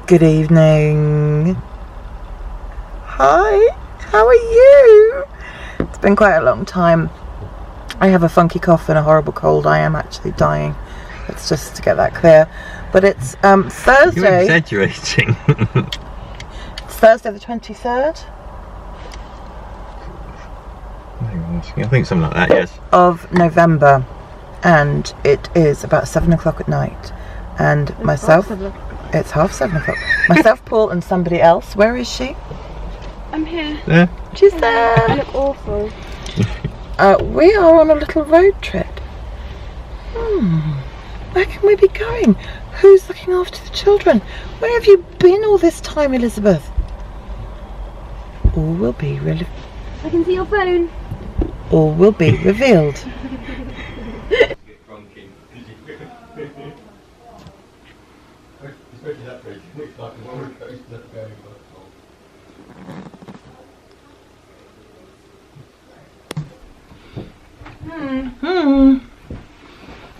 Good evening. Hi, how are you? It's been quite a long time. I have a funky cough and a horrible cold. I am actually dying. Let's just to get that clear. But it's Thursday. You're exaggerating. It's Thursday the 23rd. I think something like that, yes. Of November. And it is about 7 o'clock at night. And it's myself... It's half 7 o'clock. Myself, Paul, and somebody else. Where is she? I'm here. There? She's there. I look awful. We are on a little road trip. Where can we be going? Who's looking after the children? Where have you been all this time, Elizabeth? All will be I can see your phone. All will be revealed.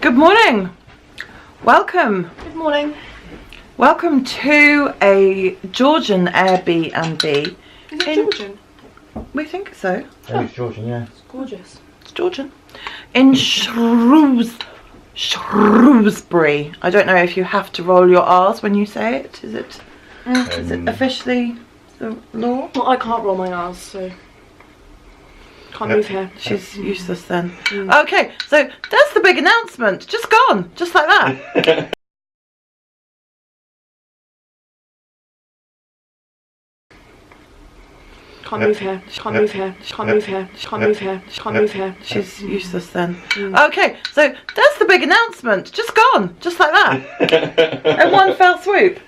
Good morning. Welcome. Good morning. Welcome to a Georgian Airbnb. Is it Georgian? We think so. Oh, it's Georgian, yeah. It's gorgeous. It's Georgian. In Shrewsbury. I don't know if you have to roll your R's when you say it. Is it officially the law? Well, I can't roll my R's, so can't move here. She's useless then. Okay, so that's the big announcement. Just gone, just like that. Can't move here. Can't move here. Can't move here. Can't move here. Can't move here. She's useless then. Okay, so that's the big announcement. Just gone, just like that. In one fell swoop.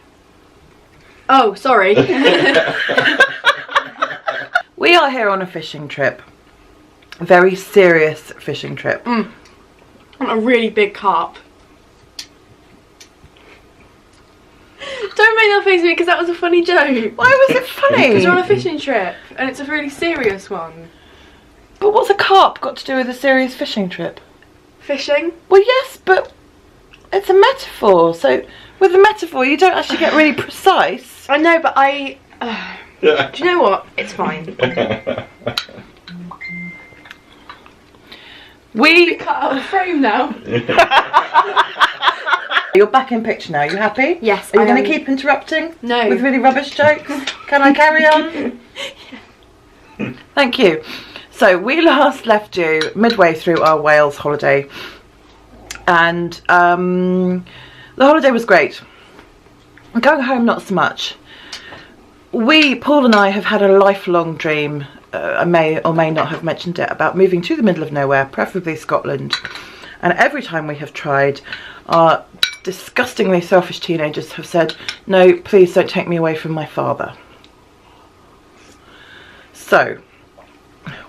Oh, sorry. We are here on a fishing trip. A very serious fishing trip. On a really big carp. Don't make that face at me because that was a funny joke. Why was it funny? Because we're on a fishing trip and it's a really serious one. But what's a carp got to do with a serious fishing trip? Fishing? Well, yes, but it's a metaphor. So with a metaphor, you don't actually get really precise. I know, but I... do you know what? It's fine. We cut out of frame now. You're back in picture now. You happy? Yes. Are you going to keep interrupting? No. With really rubbish jokes? Can I carry on? Yeah. Thank you. So we last left you midway through our Wales holiday, and the holiday was great. Going home, not so much. Paul and I have had a lifelong dream. I may or may not have mentioned it, about moving to the middle of nowhere, preferably Scotland. And every time we have tried, our disgustingly selfish teenagers have said, no, please don't take me away from my father. So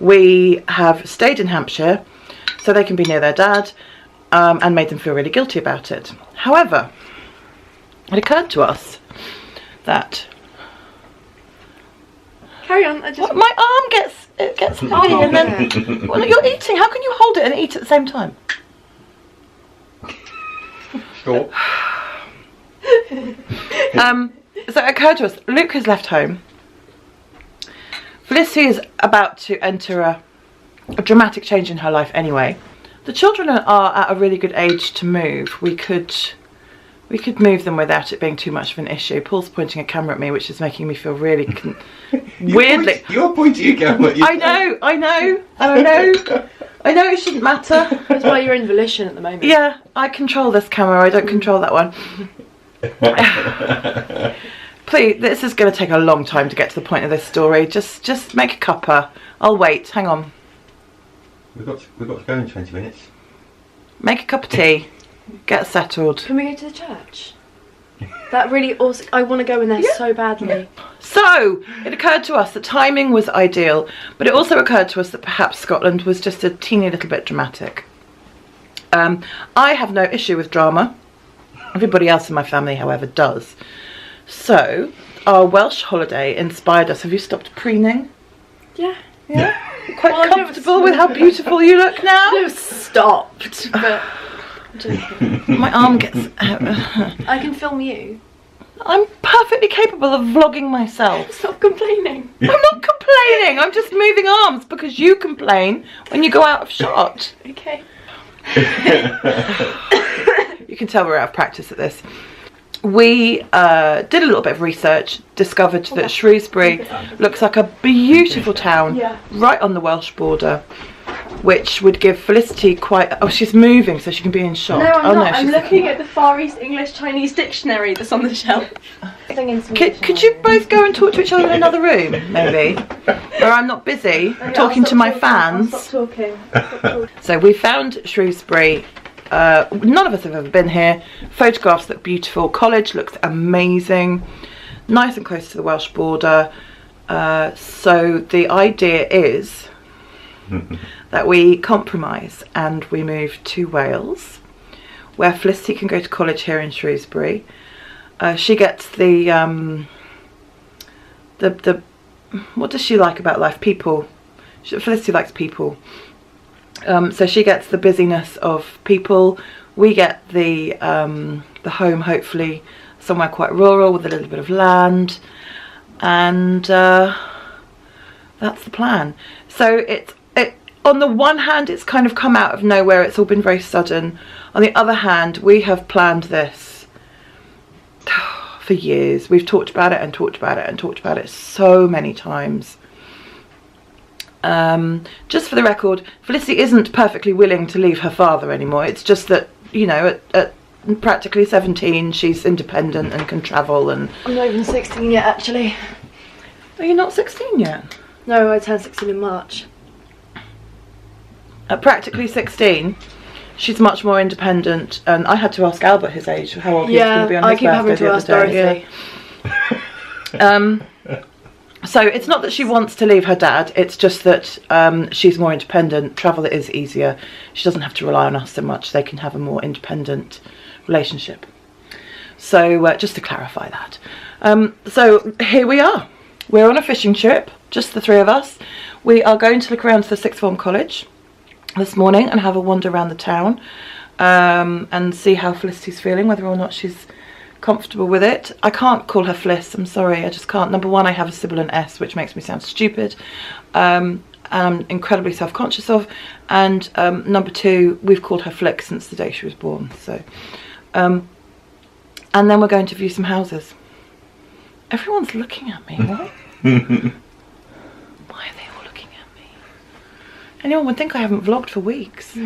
we have stayed in Hampshire so they can be near their dad, and made them feel really guilty about it. However, it occurred to us that... Carry on. I just... My arm gets heavy and then... Well, you're eating. How can you hold it and eat at the same time? Sure. So it occurred to us, Luke has left home. Felicity is about to enter a dramatic change in her life anyway. The children are at a really good age to move. We could move them without it being too much of an issue. Paul's pointing a camera at me, which is making me feel really weirdly. You're pointing a camera at you. I know, it shouldn't matter. That's why you're in volition at the moment. Yeah, I control this camera, I don't control that one. Please, this is going to take a long time to get to the point of this story. Just make a cuppa. I'll wait, hang on. We've got to go in 20 minutes. Make a cup of tea. Get settled. Can we go to the church? That really also... I want to go in there so badly. So, it occurred to us that timing was ideal, but it also occurred to us that perhaps Scotland was just a teeny little bit dramatic. I have no issue with drama. Everybody else in my family, however, does. So, our Welsh holiday inspired us. Have you stopped preening? Yeah. Yeah? Quite comfortable with how beautiful you look now? I've stopped, but... My arm gets... I can film you. I'm perfect. perfectly capable of vlogging myself. Stop complaining. I'm not complaining. I'm just moving arms because you complain when you go out of shot. Okay. You can tell we're out of practice at this. We did a little bit of research, discovered that Shrewsbury looks like a beautiful town right on the Welsh border, which would give Felicity quite... Oh, she's moving so she can be in shot. No, I'm not. I'm she's looking at the Far East English Chinese dictionary that's on the shelf. Could you both go and talk to each other in another room, maybe? Where I'm not busy talking to my fans. Stop talking. So we found Shrewsbury. None of us have ever been here. Photographs look beautiful. College looks amazing. Nice and close to the Welsh border. So the idea is that we compromise and we move to Wales, where Felicity can go to college here in Shrewsbury. She gets the what does she like about life? People. Felicity likes people. So she gets the busyness of people. We get the home, hopefully somewhere quite rural with a little bit of land, and that's the plan. So on the one hand, it's kind of come out of nowhere. It's all been very sudden. On the other hand, we have planned this for years. We've talked about it and talked about it and talked about it so many times. Just for the record, Felicity isn't perfectly willing to leave her father anymore. It's just that, you know, at practically 17, she's independent and can travel. And I'm not even 16 yet, actually. Are you not 16 yet? No, I turned 16 in March. At practically 16, she's much more independent. And I had to ask Albert his age, how old he was going to be on his birthday the other day. So it's not that she wants to leave her dad, it's just that she's more independent. Travel is easier. She doesn't have to rely on us so much. They can have a more independent relationship. So just to clarify that. So here we are. We're on a fishing trip, just the three of us. We are going to look around to the sixth form college this morning and have a wander around the town and see how Felicity's feeling, whether or not she's comfortable with it. I can't call her Fliss, I'm sorry, I just can't. Number one, I have a sibilant S, which makes me sound stupid, and I'm incredibly self-conscious of, and number two, we've called her Flick since the day she was born. So and then we're going to view some houses. Everyone's looking at me. Why? Why are they all looking at me? Anyone would think I haven't vlogged for weeks.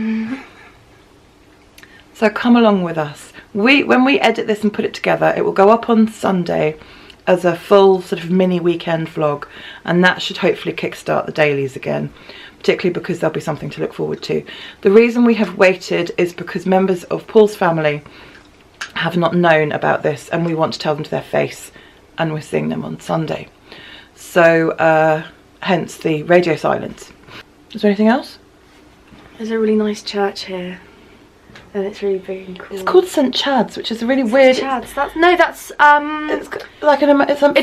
So come along with us. When we edit this and put it together, it will go up on Sunday as a full sort of mini weekend vlog, and that should hopefully kickstart the dailies again, particularly because there'll be something to look forward to. The reason we have waited is because members of Paul's family have not known about this, and we want to tell them to their face, and we're seeing them on Sunday. So hence the radio silence. Is there anything else? There's a really nice church here. And it's really big and cool. It's called St. Chad's, which is a really weird. Chad's. That's it's like it's not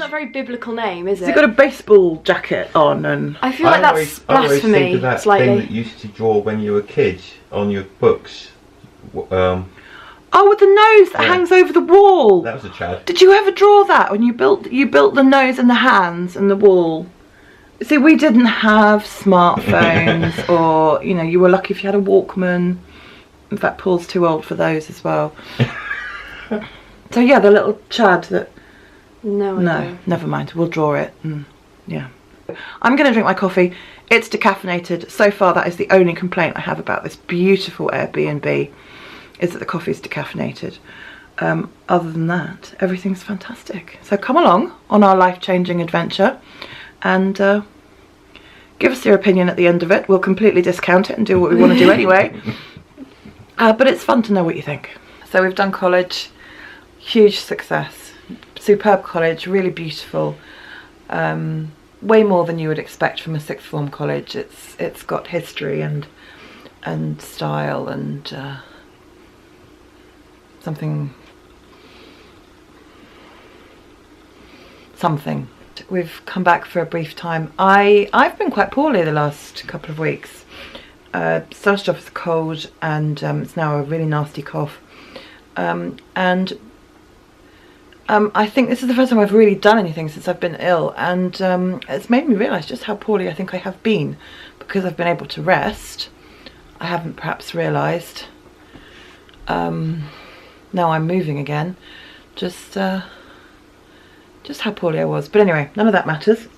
a very biblical name, is it? He's got a baseball jacket on, and I feel like that's blasphemy. Think of that slightly. thing that you used to draw when you were a kid on your books. Oh, with the nose that hangs over the wall. That was a Chad. Did you ever draw that when you built the nose and the hands and the wall? See, we didn't have smartphones, or, you know, you were lucky if you had a Walkman. In fact, Paul's too old for those as well. So yeah, the little Chad that... No, never mind. We'll draw it. Yeah. I'm going to drink my coffee. It's decaffeinated. So far, that is the only complaint I have about this beautiful Airbnb, is that the coffee's decaffeinated. Other than that, everything's fantastic. So come along on our life-changing adventure, and give us your opinion at the end of it. We'll completely discount it and do what we want to do anyway. But it's fun to know what you think. So we've done college. Huge success. Superb college, really beautiful. Way more than you would expect from a sixth form college. It's got history and style and something. We've come back for a brief time. I've been quite poorly the last couple of weeks. Started off with a cold, and it's now a really nasty cough. And I think this is the first time I've really done anything since I've been ill, and it's made me realise just how poorly I think I have been. Because I've been able to rest, I haven't perhaps realised. Now I'm moving again, just how poorly I was. But anyway, none of that matters.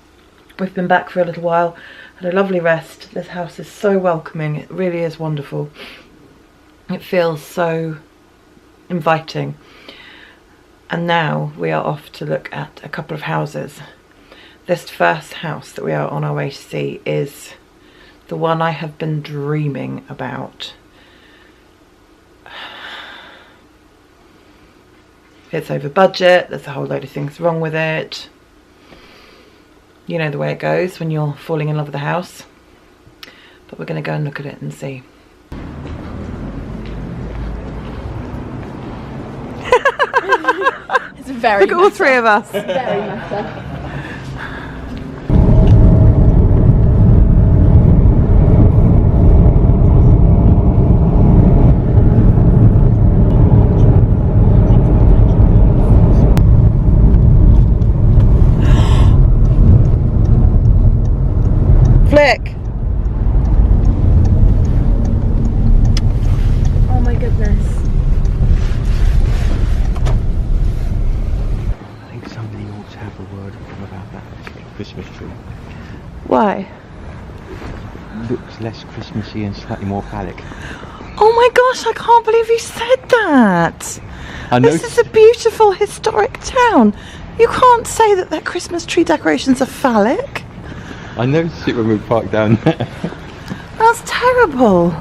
We've been back for a little while, had a lovely rest. This house is so welcoming, it really is wonderful. It feels so inviting. And now we are off to look at a couple of houses. This first house that we are on our way to see is the one I have been dreaming about. It's over budget, there's a whole load of things wrong with it. You know the way it goes when you're falling in love with a house. But we're going to go and look at it and see. It's very Look at all three of us. Very meta. Flick. Oh my goodness. I think somebody ought to have a word with them about that Christmas tree. Why? Looks less Christmassy and slightly more phallic. Oh my gosh, I can't believe you said that. I know. This is a beautiful historic town. You can't say that their Christmas tree decorations are phallic. I noticed it when we parked down there. That's terrible.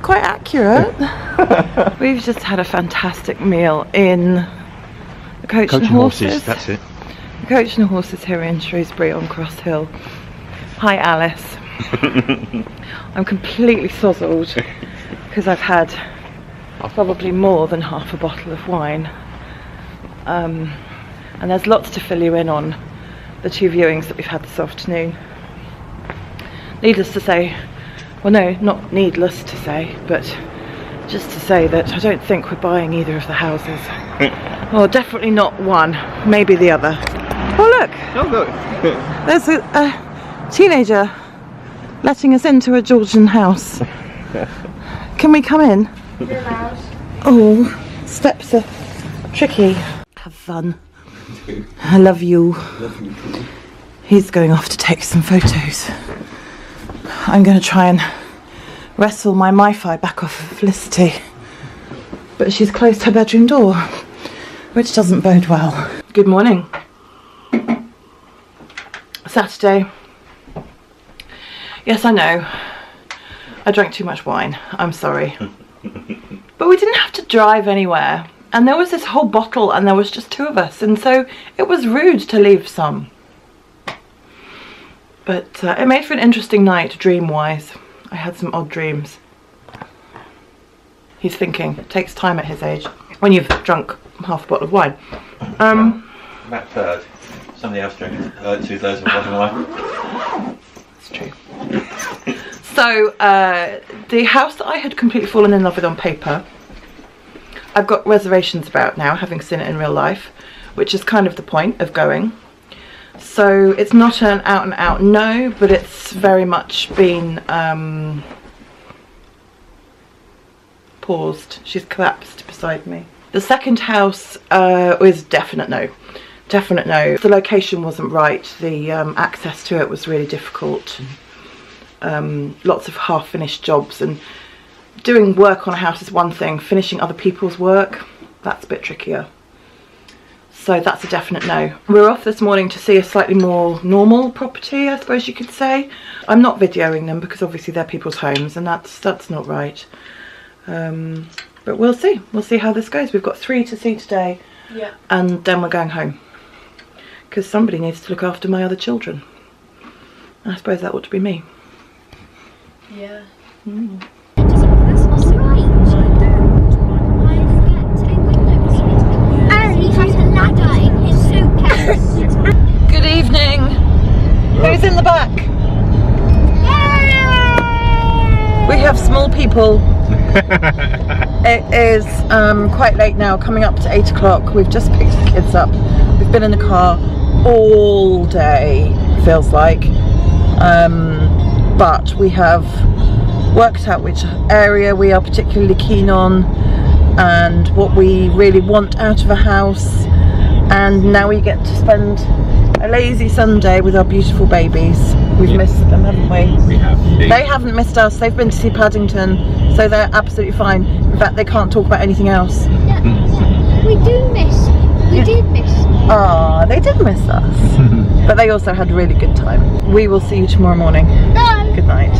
Quite accurate. We've just had a fantastic meal in the Coach and Horses. That's it. The Coach and Horses here in Shrewsbury on Cross Hill. Hi Alice. I'm completely sozzled because I've had probably more than half a bottle of wine. And there's lots to fill you in on the two viewings that we've had this afternoon. Needless to say, well no, not needless to say, but just to say that I don't think we're buying either of the houses. Well, definitely not one, maybe the other. Oh look! Oh look! There's a teenager letting us into a Georgian house. Can we come in? You're allowed. Oh, steps are tricky. Have fun. I love you. He's going off to take some photos. I'm going to try and wrestle my MiFi back off of Felicity. But she's closed her bedroom door, which doesn't bode well. Good morning. Saturday. Yes, I know. I drank too much wine. I'm sorry. But we didn't have to drive anywhere. And there was this whole bottle and there was just two of us. And so it was rude to leave some. But it made for an interesting night, dream-wise. I had some odd dreams. He's thinking. It takes time at his age. When you've drunk half a bottle of wine. About a third. Somebody else drank 2/3 of a bottle of wine. That's true. So, the house that I had completely fallen in love with on paper, I've got reservations about now, having seen it in real life, which is kind of the point of going. So it's not an out and out no, but it's very much been paused. She's collapsed beside me. The second house was definite no. Definite no. The location wasn't right. The access to it was really difficult. Lots of half-finished jobs, and doing work on a house is one thing. Finishing other people's work, that's a bit trickier. So that's a definite no. We're off this morning to see a slightly more normal property, I suppose you could say. I'm not videoing them because obviously they're people's homes, and that's not right. But we'll see. We'll see how this goes. We've got 3 to see today, Yeah. and then we're going home because somebody needs to look after my other children. I suppose that ought to be me. Yeah. Mm. Good evening. Who's in the back? We have small people It is quite late now, coming up to 8 o'clock. We've just picked the kids up. We've been in the car all day, feels like. But we have worked out which area we are particularly keen on and what we really want out of a house. And now we get to spend a lazy Sunday with our beautiful babies. We've missed them, haven't we? We have. They haven't missed us. They've been to see Paddington, so they're absolutely fine. In fact, they can't talk about anything else. Yeah, we do miss. We did miss. Ah, they did miss us. But they also had a really good time. We will see you tomorrow morning. No. Good night.